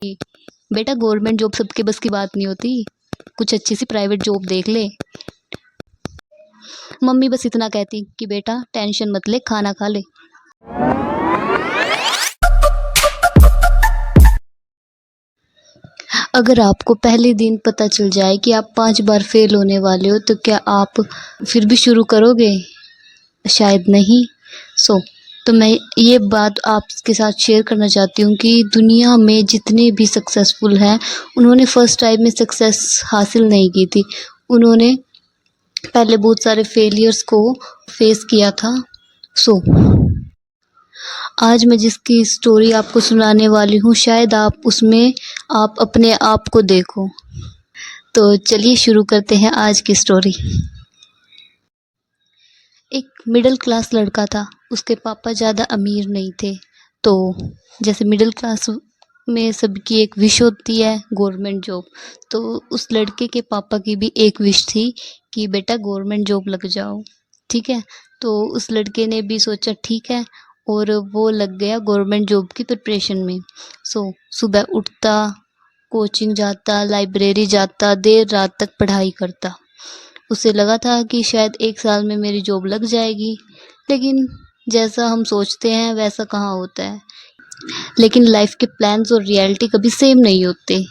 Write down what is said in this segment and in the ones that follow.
बेटा government job सबके बस की बात नहीं होती, कुछ अच्छी सी प्राइवेट जॉब देख ले। मम्मी बस इतना कहती कि बेटा टेंशन मत ले, खाना खा ले। अगर आपको पहले दिन पता चल जाए कि आप 5 बार फेल होने वाले हो तो क्या आप फिर भी शुरू करोगे? शायद नहीं। तो मैं ये बात आपके साथ शेयर करना चाहती हूँ कि दुनिया में जितने भी सक्सेसफुल हैं उन्होंने फर्स्ट टाइम में सक्सेस हासिल नहीं की थी। उन्होंने पहले बहुत सारे फेलियर्स को फेस किया था। आज मैं जिसकी स्टोरी आपको सुनाने वाली हूँ शायद आप उसमें आप अपने आप को देखो। तो चलिए शुरू करते हैं आज की स्टोरी। एक मिडिल क्लास लड़का था। उसके पापा ज़्यादा अमीर नहीं थे। तो जैसे मिडिल क्लास में सबकी एक विश होती है गवर्नमेंट जॉब, तो उस लड़के के पापा की भी एक विश थी कि बेटा गवर्नमेंट जॉब लग जाओ। ठीक है, तो उस लड़के ने भी सोचा ठीक है, और वो लग गया गवर्नमेंट जॉब की प्रिपरेशन में। सुबह उठता, कोचिंग जाता, लाइब्रेरी जाता, देर रात तक पढ़ाई करता। उसे लगा था कि शायद 1 साल में मेरी जॉब लग जाएगी, लेकिन जैसा हम सोचते हैं वैसा कहाँ होता है। लेकिन लाइफ के प्लान्स और रियलिटी कभी सेम नहीं होते।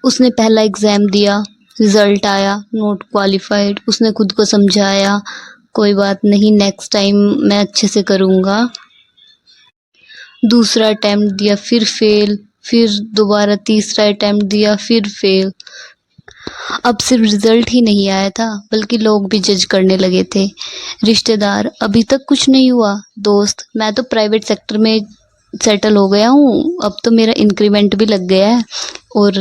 उसने पहला एग्ज़ाम दिया, रिज़ल्ट आया, नॉट क्वालिफाइड। उसने खुद को समझाया, कोई बात नहीं, नेक्स्ट टाइम मैं अच्छे से करूँगा। दूसरा अटेम्प्ट दिया, फिर फेल, फिर दोबारा तीसरा अटेम्प्ट दिया, फिर फेल। अब सिर्फ रिजल्ट ही नहीं आया था, बल्कि लोग भी जज करने लगे थे। रिश्तेदार, अभी तक कुछ नहीं हुआ। दोस्त, मैं तो प्राइवेट सेक्टर में सेटल हो गया हूँ, अब तो मेरा इंक्रीमेंट भी लग गया है। और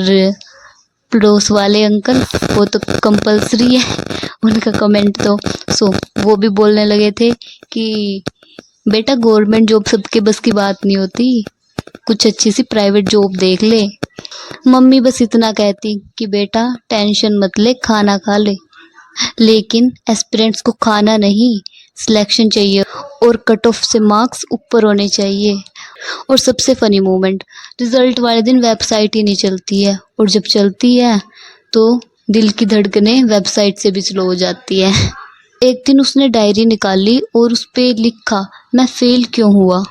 पड़ोस वाले अंकल, वो तो कंपलसरी है उनका कमेंट तो। वो भी बोलने लगे थे कि बेटा गवर्नमेंट जॉब सबके बस की बात नहीं होती, कुछ अच्छी सी प्राइवेट जॉब देख ले। मम्मी बस इतना कहती कि बेटा टेंशन मत ले, खाना खा ले। लेकिन एस्पिरेंट्स को खाना नहीं, सिलेक्शन चाहिए, और कट ऑफ से मार्क्स ऊपर होने चाहिए। और सबसे फनी मोमेंट, रिजल्ट वाले दिन वेबसाइट ही नहीं चलती है, और जब चलती है तो दिल की धड़कनें वेबसाइट से भी स्लो हो जाती है। एक दिन उसने डायरी निकाली और उस पे लिखा, मैं फेल क्यों हुआ।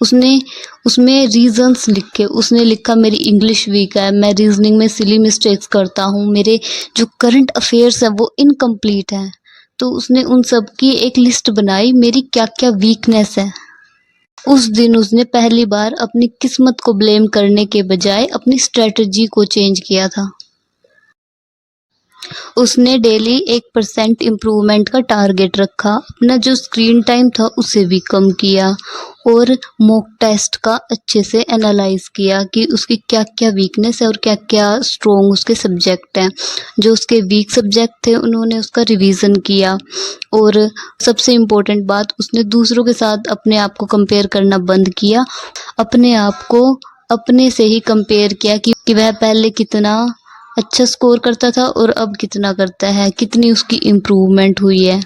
उसने उसमें रीजंस लिखे। उसने लिखा, मेरी इंग्लिश वीक है, मैं रीजनिंग में सिली मिस्टेक्स करता हूँ, मेरे जो करंट अफेयर्स हैं वो इनकम्प्लीट हैं। तो उसने उन सब की एक लिस्ट बनाई, मेरी क्या क्या वीकनेस है। उस दिन उसने पहली बार अपनी किस्मत को ब्लेम करने के बजाय अपनी स्ट्रेटजी को चेंज किया था। उसने डेली 1% इम्प्रूवमेंट का टारगेट रखा, अपना जो स्क्रीन टाइम था उसे भी कम किया, और मॉक टेस्ट का अच्छे से एनालाइज किया कि उसकी क्या क्या वीकनेस है और क्या क्या स्ट्रॉन्ग उसके सब्जेक्ट हैं। जो उसके वीक सब्जेक्ट थे उन्होंने उसका रिवीजन किया। और सबसे इम्पोर्टेंट बात, उसने दूसरों के साथ अपने आप को कंपेयर करना बंद किया। अपने आप को अपने से ही कंपेयर किया कि वह पहले कितना अच्छा स्कोर करता था और अब कितना करता है, कितनी उसकी इम्प्रूवमेंट हुई है।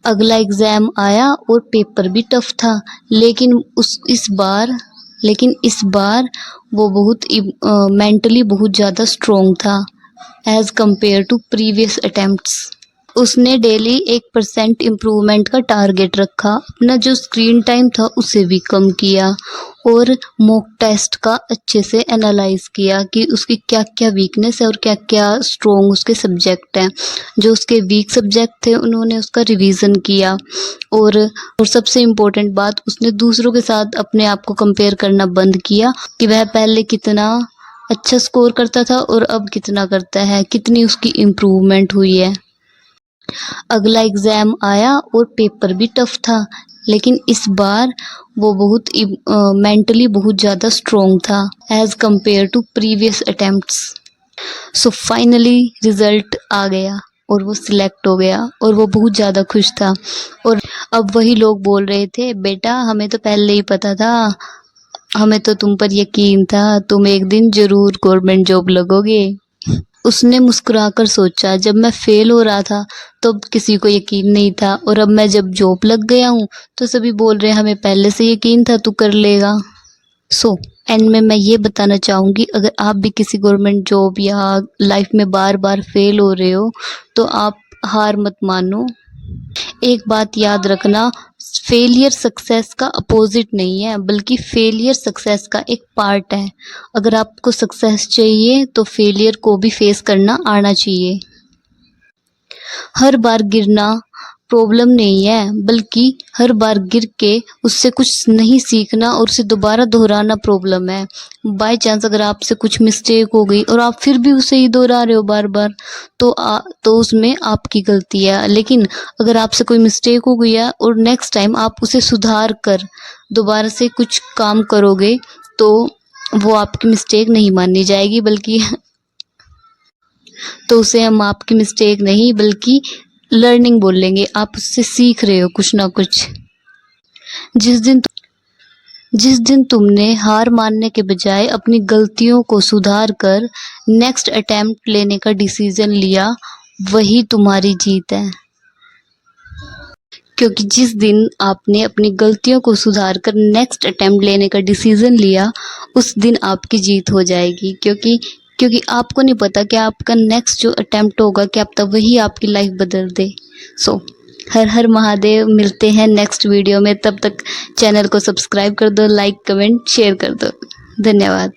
अगला एग्ज़ाम आया और पेपर भी टफ था, लेकिन इस बार वो बहुत मेंटली बहुत ज़्यादा स्ट्रॉन्ग था as compare to previous attempts. उसने डेली 1% इम्प्रूवमेंट का टारगेट रखा, अपना जो स्क्रीन टाइम था उसे भी कम किया, और मॉक टेस्ट का अच्छे से एनालाइज किया कि उसकी क्या क्या वीकनेस है और क्या क्या स्ट्रॉन्ग उसके सब्जेक्ट हैं। जो उसके वीक सब्जेक्ट थे उन्होंने उसका रिवीजन किया। और सबसे इम्पोर्टेंट बात, उसने दूसरों के साथ अपने आप को कंपेयर करना बंद किया कि वह पहले कितना अच्छा स्कोर करता था और अब कितना करता है, कितनी उसकी इम्प्रूवमेंट हुई है। अगला एग्ज़ाम आया और पेपर भी टफ था, लेकिन इस बार वो बहुत मेंटली बहुत ज़्यादा स्ट्रॉन्ग था as compare to previous attempts. Finally result आ गया और वो सिलेक्ट हो गया, और वो बहुत ज़्यादा खुश था। और अब वही लोग बोल रहे थे, बेटा हमें तो पहले ही पता था, हमें तो तुम पर यकीन था, तुम एक दिन ज़रूर गवर्नमेंट जॉब लगोगे। उसने मुस्कुराकर सोचा, जब मैं फेल हो रहा था तब किसी को यकीन नहीं था, और अब मैं जब जॉब लग गया हूँ तो सभी बोल रहे हैं हमें पहले से यकीन था तू कर लेगा। सो एंड में मैं ये बताना चाहूँगी, अगर आप भी किसी गवर्नमेंट जॉब या लाइफ में बार बार फेल हो रहे हो तो आप हार मत मानो। एक बात याद रखना, फेलियर सक्सेस का अपोजिट नहीं है, बल्कि फेलियर सक्सेस का एक पार्ट है। अगर आपको सक्सेस चाहिए तो फेलियर को भी फेस करना आना चाहिए। हर बार गिरना प्रॉब्लम नहीं है, बल्कि हर बार गिर के उससे कुछ नहीं सीखना और उसे दोबारा दोहराना प्रॉब्लम है। बाय चांस अगर आपसे कुछ मिस्टेक हो गई और आप फिर भी उसे ही दोहरा रहे हो बार बार, तो उसमें आपकी गलती है। लेकिन अगर आपसे कोई मिस्टेक हो गई है और नेक्स्ट टाइम आप उसे सुधार कर दोबारा से कुछ काम करोगे तो वो आपकी मिस्टेक नहीं मानी जाएगी, बल्कि तो उसे हम आपकी मिस्टेक नहीं बल्कि लर्निंग बोलेंगे। आप उससे सीख रहे हो कुछ ना कुछ। जिस दिन जिस दिन तुमने हार मानने के बजाय अपनी गलतियों को सुधार कर नेक्स्ट अटेम्प्ट लेने का डिसीजन लिया, वही तुम्हारी जीत है। क्योंकि जिस दिन आपने अपनी गलतियों को सुधार कर नेक्स्ट अटेम्प्ट लेने का डिसीजन लिया, उस दिन आपकी जीत हो जाएगी। क्योंकि क्योंकि आपको नहीं पता कि आपका नेक्स्ट जो अटेम्प्ट होगा क्या पता वही आपकी लाइफ बदल दे। सो हर हर महादेव। मिलते हैं नेक्स्ट वीडियो में, तब तक चैनल को सब्सक्राइब कर दो, लाइक कमेंट शेयर कर दो। धन्यवाद।